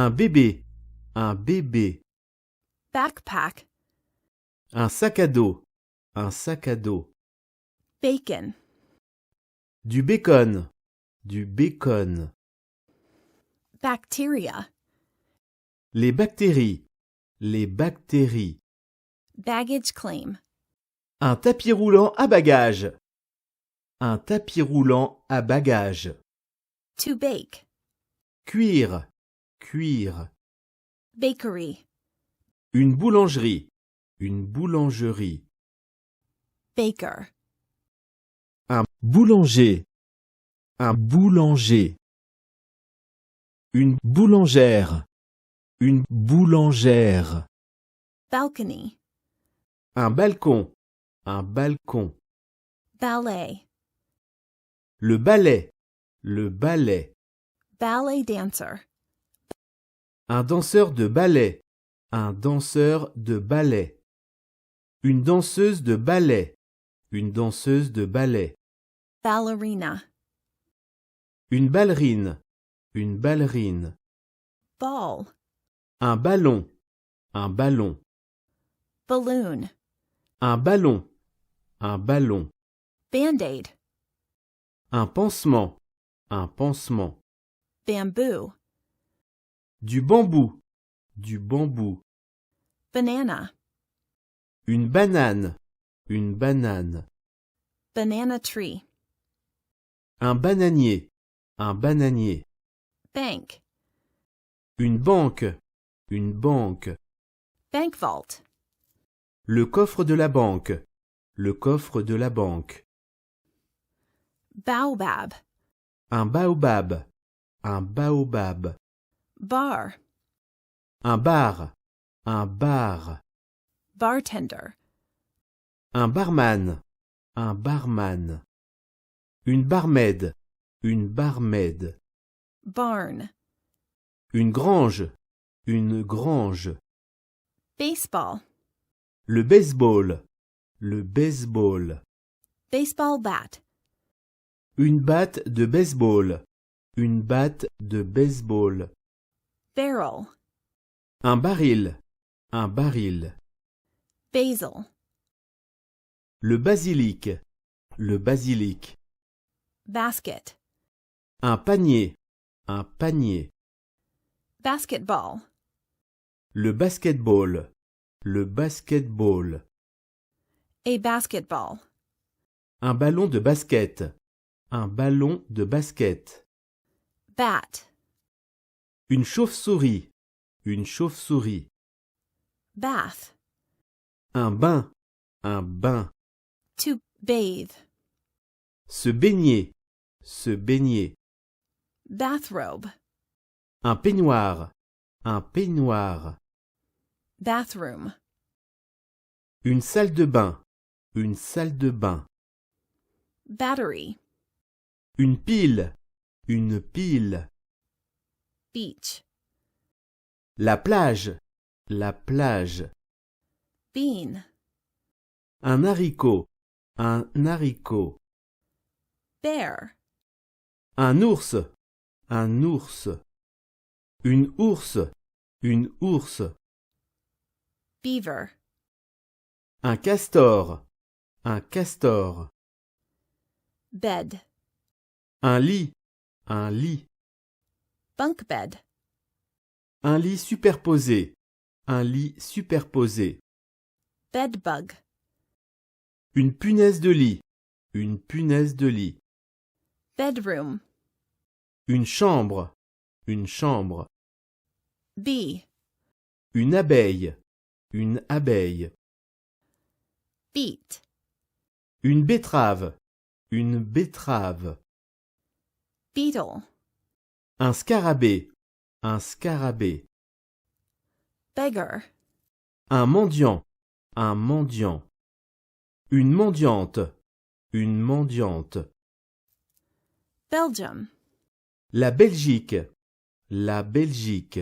Un bébé, un bébé. backpack, Un sac à dos, un sac à dos. bacon, Du bacon, du bacon. bacteria, Les bactéries, les bactéries. baggage claim, Un tapis roulant à bagages. Un tapis roulant à bagages. to bake, Cuire, cuire. bakery, Une boulangerie, une boulangerie. baker, Un boulanger, un boulanger. Une boulangère, une boulangère. balcony, Un balcon, un balcon. ballet, Le ballet, le ballet. ballet dancer, Un danseur de ballet, un danseur de ballet. Une danseuse de ballet, une danseuse de ballet. ballerina, Une ballerine, une ballerine. ball, Un ballon, un ballon. balloon, Un ballon, un ballon. band-aid, Un pansement, un pansement. bamboo, Du bambou, du bambou. banana, Une banane, une banane. banana tree, Un bananier, un bananier. bank, Une banque, une banque. bank vault, Le coffre de la banque, le coffre de la banque. baobab, Un baobab, un baobab. bar, Un bar, un bar. bartender, Un barman, un barman. Une barmaid, une barmaid. barn, Une grange, une grange. baseball, Le baseball, le baseball. baseball bat, Une batte de baseball, une batte de baseball. barrel, Un baril, un baril. basil, Le basilic, le basilic. basket, Un panier, un panier. basketball, Le basketball, le basketball. a basketball, Un ballon de basket, un ballon de basket. bat, Une chauve-souris, une chauve-souris. bath, Un bain, un bain. to bathe, Se baigner, se baigner. bathrobe, Un peignoir, un peignoir. bathroom, Une salle de bain, une salle de bain. battery, Une pile, une pile. beach, La plage, la plage. bean, Un haricot, un haricot. bear, Un ours, un ours. Une ours, une ours. beaver, Un castor, un castor. bed, Un lit, un lit. bunk bed, Un lit superposé, un lit superposé. bed bug, Une punaise de lit, une punaise de lit. bedroom, Une chambre, une chambre. bee, Une abeille, une abeille. beet, Une betterave, une betterave. beetle, Un scarabée, un scarabée. beggar, Un mendiant, un mendiant. Une mendiante, une mendiante. Belgium, La Belgique, la Belgique.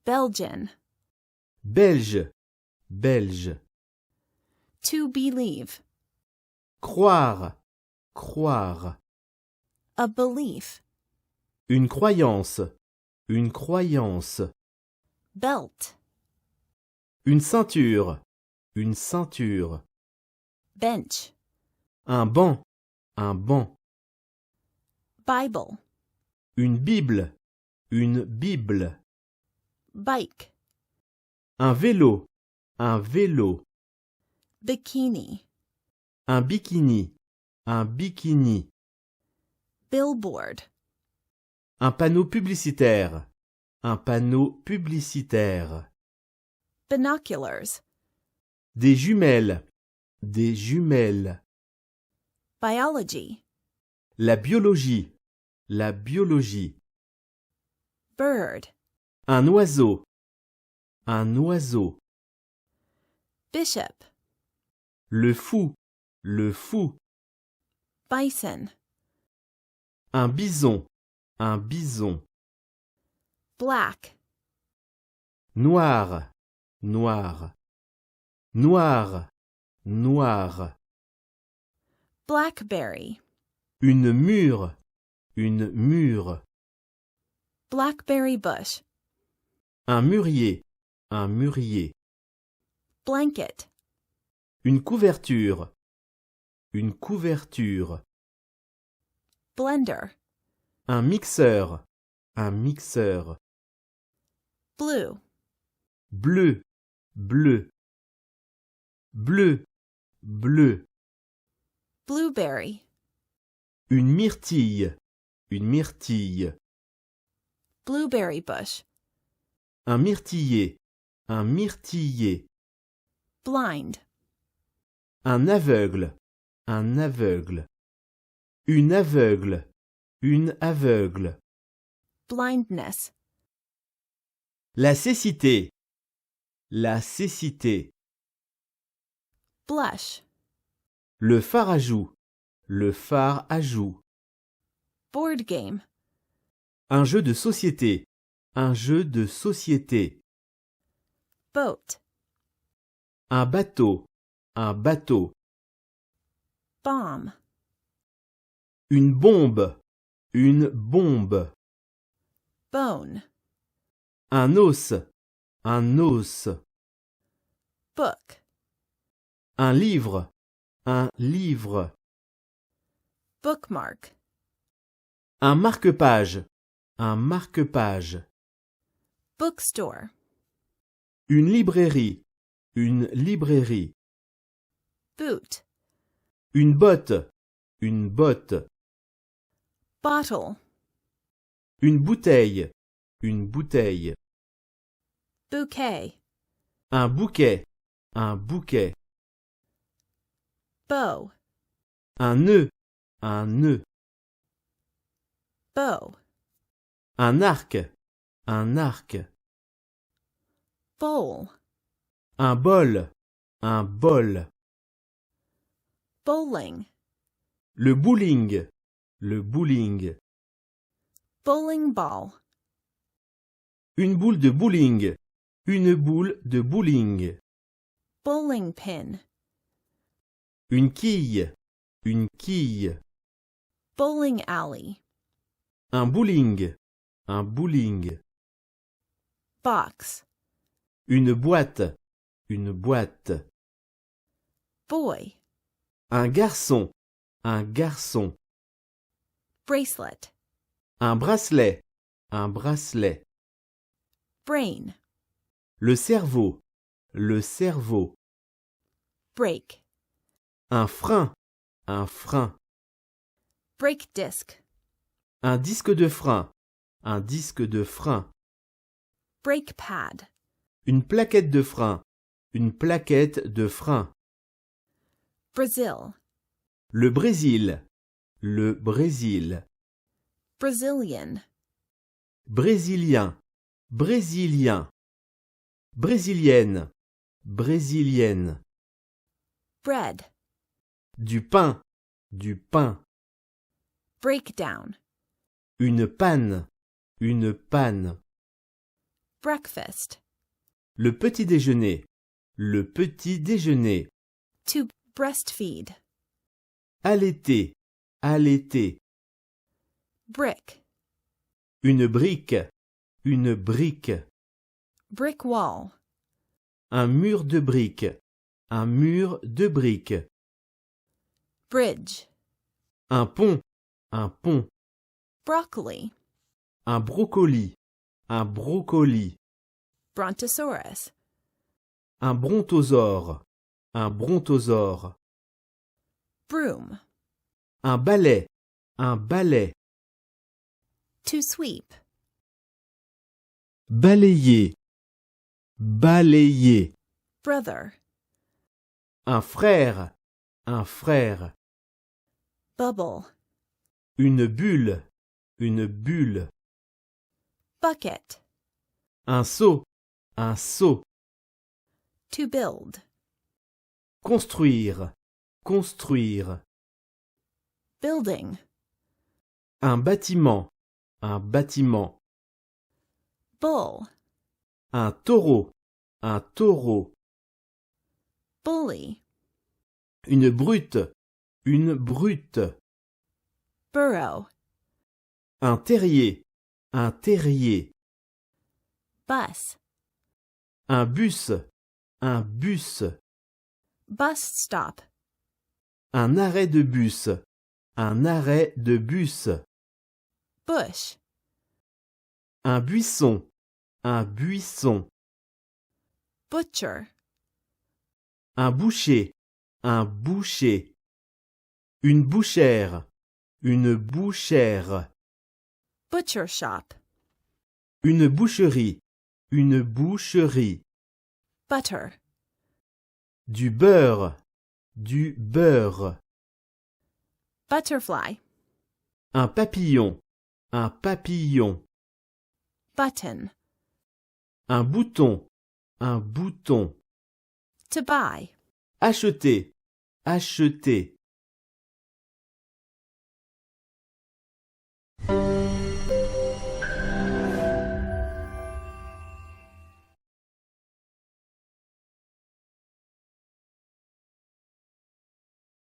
Belgian, Belge, belge. to believe, Croire, croire. a belief, Une croyance, une croyance. Belt. Une ceinture, une ceinture. Bench. Un banc, un banc. Bible. Une Bible, une Bible. Bike. Un vélo, un vélo. Bikini. Un bikini, un bikini. Billboard. Un panneau publicitaire, un panneau publicitaire. Binoculars. Des jumelles, des jumelles. Biology. La biologie, la biologie. Bird. Un oiseau, un oiseau. Bishop. Le fou, le fou. Bison. Un bison, un bison. Black. Noir, noir. Noir, noir. Blackberry. Une mûre, une mûre. Blackberry bush. Un mûrier, un mûrier. Blanket. Une couverture, une couverture. Blender. Un mixeur, un mixeur. Blue. Bleu, bleu. Bleu, bleu. Blueberry. Une myrtille, une myrtille. Blueberry bush. Un myrtillier, un myrtillier. Blind. Un aveugle, un aveugle. Une aveugle, une aveugle. Blindness. La cécité, la cécité. Blush. Le phare à joue, le phare à joue. Board game. Un jeu de société, un jeu de société. Boat. Un bateau, un bateau. Bomb. Une bombe, une bombe. Bone. Un os, un os. Book. Un livre, un livre. Bookmark. Un marque-page, un marque-page. Bookstore. Une librairie, une librairie. Boot. Une botte, une botte. Bottle. Une bouteille, une bouteille. Bouquet. Un bouquet, un bouquet. Bow. Un nœud, un nœud. Bow. Un arc, un arc. Bowl. Un bol, un bol. Bowling. Le bowling, le bowling. Bowling ball. Une boule de bowling, une boule de bowling. Bowling pin. Une quille, une quille. Bowling alley. Un bowling, un bowling. Box. Une boîte, une boîte. Boy. Un garçon, un garçon. Bracelet. Un bracelet, un bracelet. Brain. Le cerveau, le cerveau. Brake. Un frein, un frein. Brake disc. Un disque de frein, un disque de frein. Brake pad. Une plaquette de frein, une plaquette de frein. Brazil. Le Brésil, le Brésil. Brazilian. Brésilien, brésilien. Brésilienne, brésilienne. Bread. Du pain, du pain. Breakdown. Une panne, une panne. Breakfast. Le petit déjeuner, le petit déjeuner. To breastfeed. Allaiter, allaiter. Brick. Une brique, une brique, brick wall, un mur de briques, un mur de briques, bridge, un pont, un pont, broccoli, un brocoli, un brocoli, brontosaurus, un brontosaure, un brontosaure, broom, un balai, un balai, to sweep, balayer, balayer, brother, un frère, un frère, bubble, une bulle, une bulle, bucket, un seau, un seau, to build, construire, construire, building, un bâtiment, un bâtiment, bull, un taureau, un taureau, bully, une brute, une brute, burrow, un terrier, un terrier, bus, un bus, un bus, bus stop, un arrêt de bus, un arrêt de bus, bush, un buisson, un buisson, butcher, un boucher, un boucher, une bouchère, une bouchère, butcher shop, une boucherie, une boucherie, butter, du beurre, du beurre, butterfly, un papillon, un papillon, button, un bouton, un bouton, to buy, acheter, acheter,